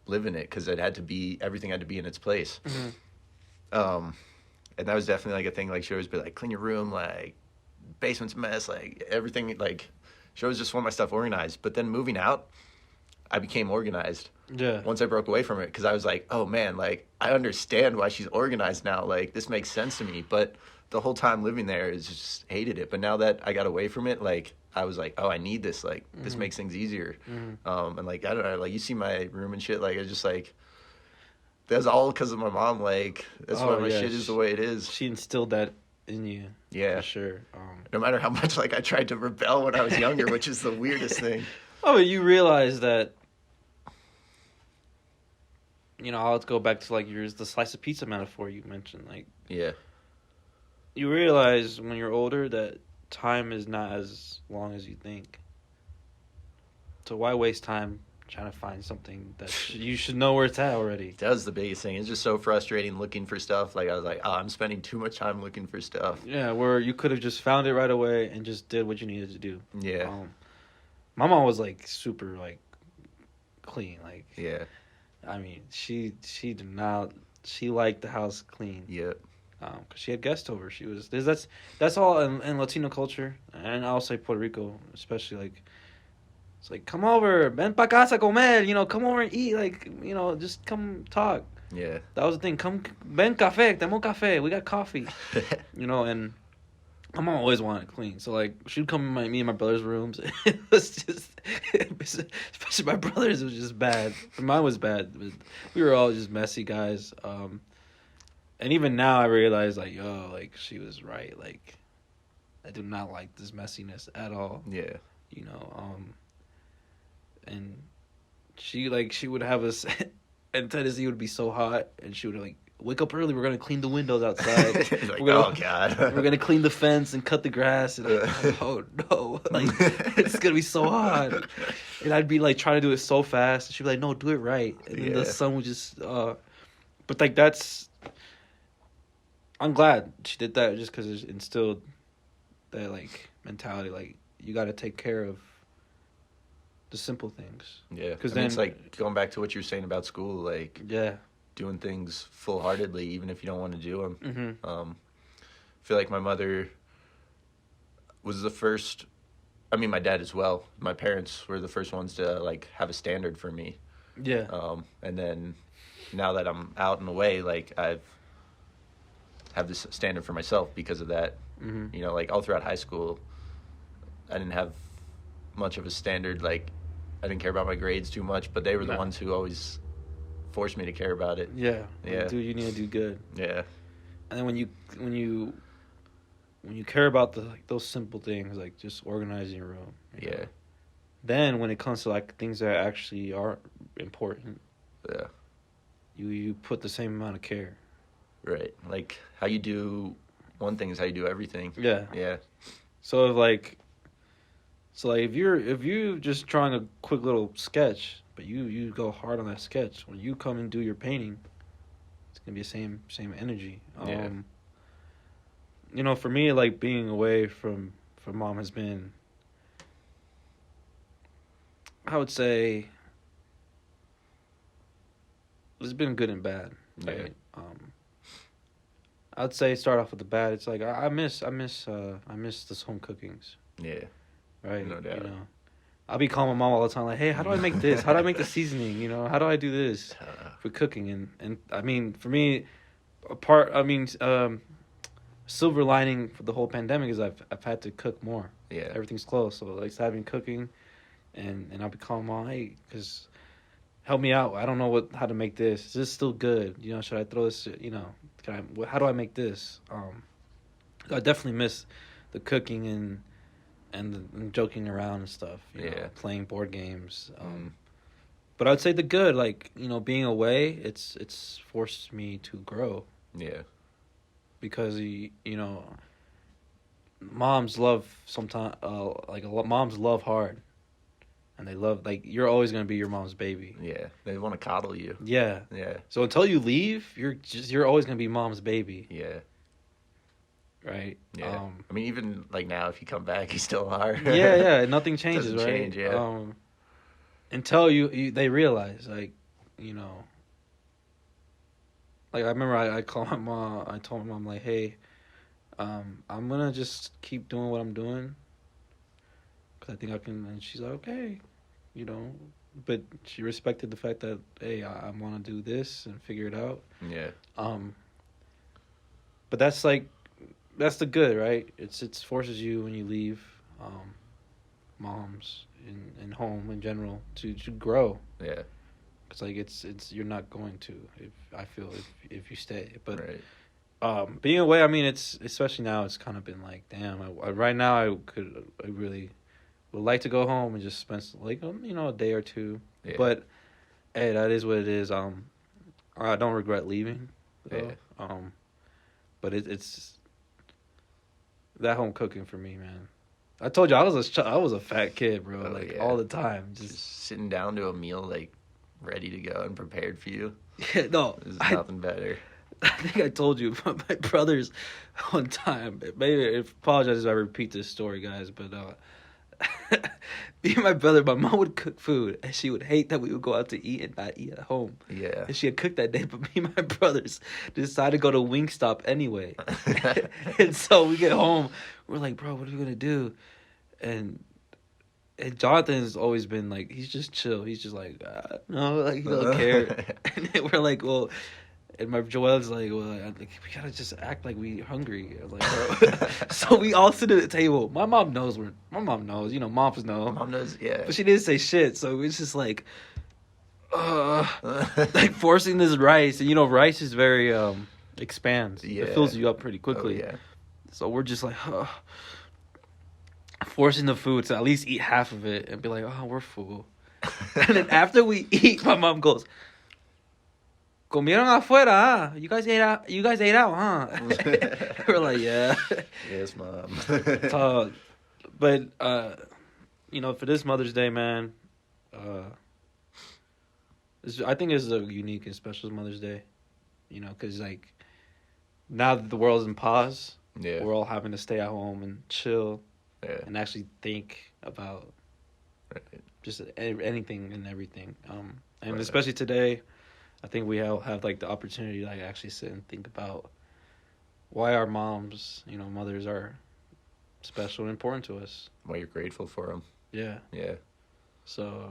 live in it because everything had to be in its place. Mm-hmm. And that was definitely, like, a thing. Like, she always be like, clean your room, like, basement's a mess, like, everything, like, she always just wanted my stuff organized. But then moving out, I became organized. Yeah. Once I broke away from it, because I was like, oh man, like, I understand why she's organized now. Like, this makes sense to me. But the whole time living there, is just hated it. But now that I got away from it, like, I was like, oh, I need this. Like, this makes things easier. And, like, I don't know, like, you see my room and shit, like, it's just like, that's all because of my mom. Like, that's why my shit is the way it is. She instilled that in you. Yeah. For sure. No matter how much, like, I tried to rebel when I was younger, which is the weirdest thing. Oh, but you realize that, I'll go back to, like, the slice of pizza metaphor you mentioned. Like, Yeah. you realize when you're older that time is not as long as you think. So why waste time trying to find something that you should know where it's at already? That was the biggest thing. It's just so frustrating looking for stuff. Like I was like, oh, I'm spending too much time looking for stuff. Yeah, where you could have just found it right away and just did what you needed to do. Yeah. My mom was like super like clean. Like, Yeah. I mean, she did not. She liked the house clean. Yep. Cause she had guests over. She was that's all in Latino culture, and I'll say Puerto Rico especially. Like, it's like, come over, ven pa casa comer. You know, come over and eat. Like, you know, just come talk. Yeah. That was the thing. Come, ven café, tenemos café. We got coffee. You know, and my mom always wanted it clean. So like, she'd come in me and my brother's rooms. It was just, especially my brother's, it was just bad. Mine was bad. We were all just messy guys. And even now I realize, like, yo, like, she was right. Like, I do not like this messiness at all. Yeah. You know, and she would have us, and Tennessee would be so hot, and she would, like, wake up early, we're going to clean the windows outside. Like, we're gonna, oh, God. We're going to clean the fence and cut the grass. And like, oh, no. Like, it's going to be so hot. And I'd be, like, trying to do it so fast. And she'd be like, no, do it right. And then the sun would just, but, like, I'm glad she did that just because it instilled that, like, mentality. Like, you got to take care of the simple things. Yeah. Because then it's like going back to what you were saying about school, like, yeah, doing things full-heartedly, even if you don't want to do them. Mm-hmm. I feel like my mother was the first. I mean, my dad as well. My parents were the first ones to, like, have a standard for me. Yeah. And then now that I'm out and away, like, have this standard for myself because of that. Mm-hmm. You know, like, all throughout high school, I didn't have much of a standard. Like, I didn't care about my grades too much, but they were the ones who always forced me to care about it. Yeah. Yeah. Dude, you need to do good. Yeah. And then when you care about those simple things, like just organizing your room. You know, then when it comes to, like, things that actually are important, Yeah. you put the same amount of care. Right. Like, how you do one thing is how you do everything. Yeah. Yeah. So if you're just drawing a quick little sketch, but you go hard on that sketch, when you come and do your painting, it's gonna be the same energy. Yeah. You know, for me, like, being away from mom has been, I would say, it's been good and bad. Right? Yeah. I'd say start off with the bad. It's like I miss this home cookings. Yeah. Right. No doubt. You know, I'll be calling my mom all the time, like, hey, how do I make this? How do I make the seasoning? You know, how do I do this for cooking? And I mean, for me, silver lining for the whole pandemic is I've had to cook more. Yeah. Everything's closed, so, like, I've been cooking, and I'll be calling mom, hey, because help me out. I don't know how to make this. Is this still good? You know, should I throw this? You know, how do I make this? I definitely miss the cooking and the joking around and stuff. You know, playing board games. But I'd say the good, like, you know, being away, it's forced me to grow. Yeah. Because you know, moms love sometimes moms love hard. And they love, like, you're always going to be your mom's baby. Yeah. They want to coddle you. Yeah. Yeah. So until you leave, you're always going to be mom's baby. Yeah. Right? Yeah. I mean, even, like, now, if you come back, you still are. Yeah. Nothing changes, Doesn't right? change, yeah. Until they realize, like, you know. Like, I remember I called my mom. I told my mom, like, hey, I'm going to just keep doing what I'm doing. I think I can, and she's like, okay, you know, but she respected the fact that, hey, I want to do this and figure it out. Yeah. But that's the good, right? It forces you when you leave, moms and home in general to grow. Yeah. It's like it's you're not going to if you stay, but right. Being away, I mean, it's especially now, it's kind of been like, damn, right now I really would like to go home and just spend, like, you know, a day or two. Yeah. But hey, that is what it is. I don't regret leaving, though. Yeah. But it's that home cooking for me, man. I told you I was a fat kid, bro. Oh, like yeah. all the time. Just Just sitting down to a meal like ready to go and prepared for you. no. There's I nothing better. think I told you my brothers one time. Maybe I apologize if I repeat this story, guys, but me and my brother, my mom would cook food, and she would hate that we would go out to eat and not eat at home. Yeah. And she had cooked that day, but me and my brothers decided to go to Wingstop anyway. And so we get home, we're like, bro, what are we gonna do? And Jonathan's always been like, he's just chill. He's just like, no, like he don't care. And then we're like, well, and my Joel's like, well, we gotta just act like we hungry. I was like, bro. So we all sit at the table. My mom knows, you know, moms know. Mom knows, yeah. But she didn't say shit, so it's just like, like forcing this rice, and you know, rice is very expands. Yeah. It fills you up pretty quickly. Oh, yeah. So we're just like forcing the food to at least eat half of it and be like, oh, we're full. And then after we eat, my mom goes, "Comieron afuera, huh? You guys ate out, huh?" We're like, yeah. Yes, Mom. But you know, for this Mother's Day, man, I think it's a unique and special Mother's Day. You know, because like now that the world's in pause, Yeah. we're all having to stay at home and chill Yeah. and actually think about Right. just anything and everything. And Right. especially today, I think we have like the opportunity to like actually sit and think about why our moms, you know, mothers are special and important to us. Well, you're grateful for them. Yeah. Yeah. So,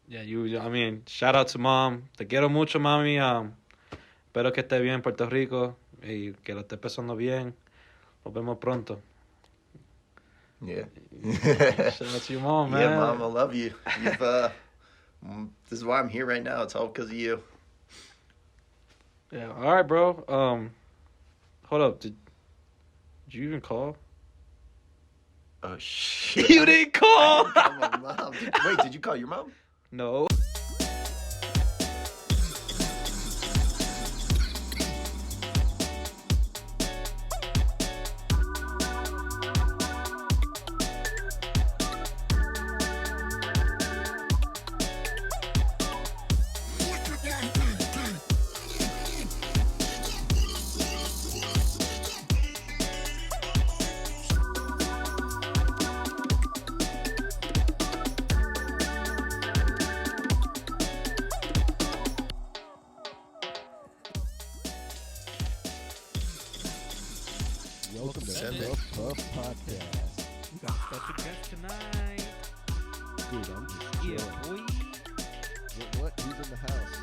yeah, I mean, shout out to mom. Te quiero mucho, mami. Espero que estés bien en Puerto Rico y que lo estés pasando bien. Nos vemos pronto. Yeah. Shout out to your mom, man. Yeah, Mom, I love you. You've this is why I'm here right now. It's all because of you. Yeah. All right, bro. Hold up. Did you even call? Oh shit! You didn't call. I didn't call my mom. Wait, did you call your mom? No. Welcome to Send the it. Puff Puff Podcast. We got a special guest tonight. Dude, I'm just Yeah, chilling. boy. What? Who's in the house?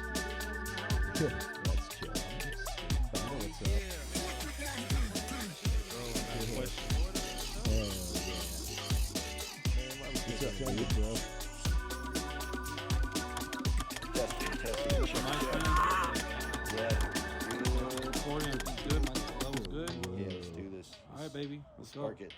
That's chill. I'm just sitting by. What's up? Hell yeah. Man, why was what's up, dude, bro? Testing. Recording, everything's good. My level's good. Yeah, let's do this. All right, baby. Let's go. Spark it.